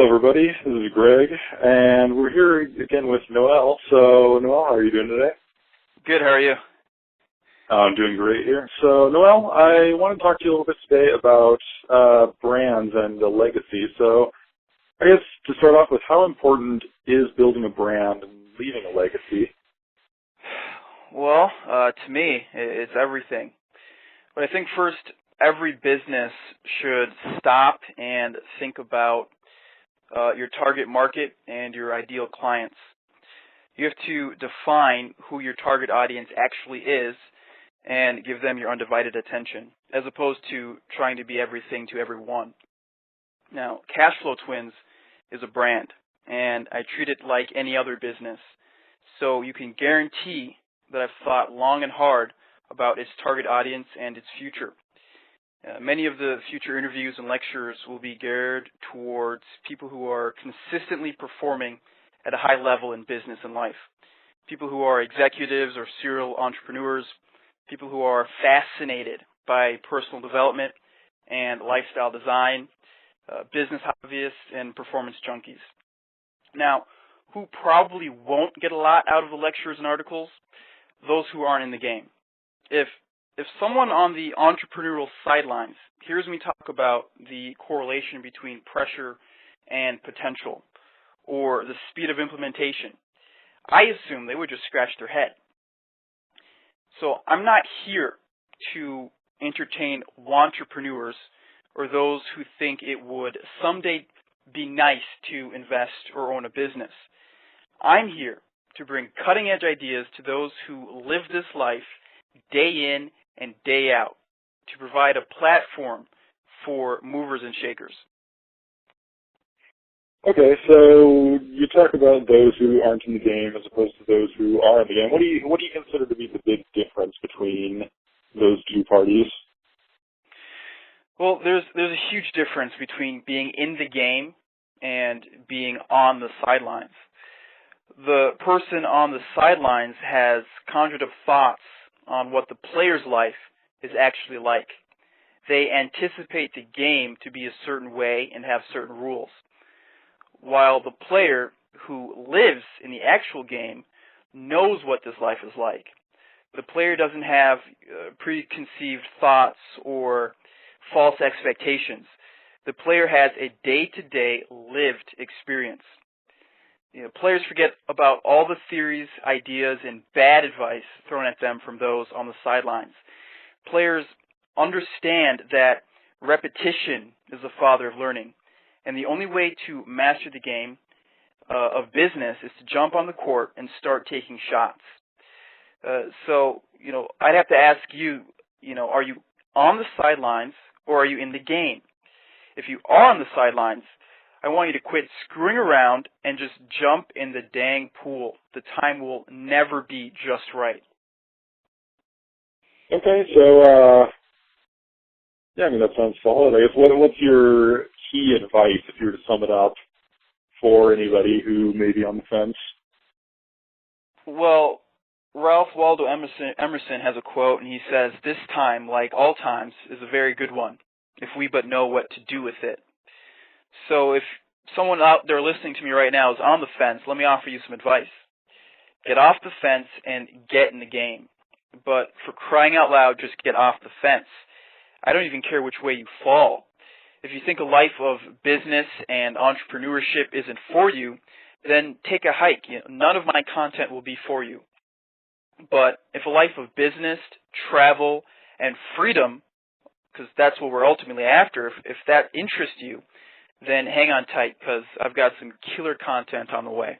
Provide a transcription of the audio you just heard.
Hello, everybody. This is Greg, and we're here again with Noel. So, Noel, how are you doing today? Good. How are you? I'm doing great here. So, Noel, I want to talk to you a little bit today about brands and the legacy. So, I guess to start off with, how important is building a brand and leaving a legacy? Well, to me, it's everything. But I think first, every business should stop and think about your target market and your ideal clients. You have to define who your target audience actually is and give them your undivided attention, as opposed to trying to be everything to everyone. Now, Cashflow Twins is a brand, and I treat it like any other business. So you can guarantee that I've thought long and hard about its target audience and its future. Many of the future interviews and lectures will be geared towards people who are consistently performing at a high level in business and life. People who are executives or serial entrepreneurs, people who are fascinated by personal development and lifestyle design, business hobbyists, and performance junkies. Now, who probably won't get a lot out of the lectures and articles? Those who aren't in the game. If someone on the entrepreneurial sidelines hears me talk about the correlation between pressure and potential, or the speed of implementation, I assume they would just scratch their head. So I'm not here to entertain wantrepreneurs or those who think it would someday be nice to invest or own a business. I'm here to bring cutting-edge ideas to those who live this life day in and day out, to provide a platform for movers and shakers. Okay, so you talk about those who aren't in the game as opposed to those who are in the game. What do you consider to be the big difference between those two parties? Well, there's a huge difference between being in the game and being on the sidelines. The person on the sidelines has conjured up thoughts on what the player's life is actually like. They anticipate the game to be a certain way and have certain rules, while the player who lives in the actual game knows what this life is like. The player doesn't have preconceived thoughts or false expectations. The player has a day-to-day lived experience. Players forget about all the theories, ideas, and bad advice thrown at them from those on the sidelines. Players understand that repetition is the father of learning, and the only way to master the game of business is to jump on the court and start taking shots. So, I'd have to ask you, are you on the sidelines or are you in the game? If you are on the sidelines, I want you to quit screwing around and just jump in the dang pool. The time will never be just right. Okay, so, that sounds solid. I guess what's your key advice, if you were to sum it up, for anybody who may be on the fence? Well, Ralph Waldo Emerson has a quote, and he says, "This time, like all times, is a very good one, if we but know what to do with it." So if someone out there listening to me right now is on the fence, let me offer you some advice. Get off the fence and get in the game. But for crying out loud, just get off the fence. I don't even care which way you fall. If you think a life of business and entrepreneurship isn't for you, then take a hike. None of my content will be for you. But if a life of business, travel, and freedom, because that's what we're ultimately after, if that interests you, then hang on tight, because I've got some killer content on the way.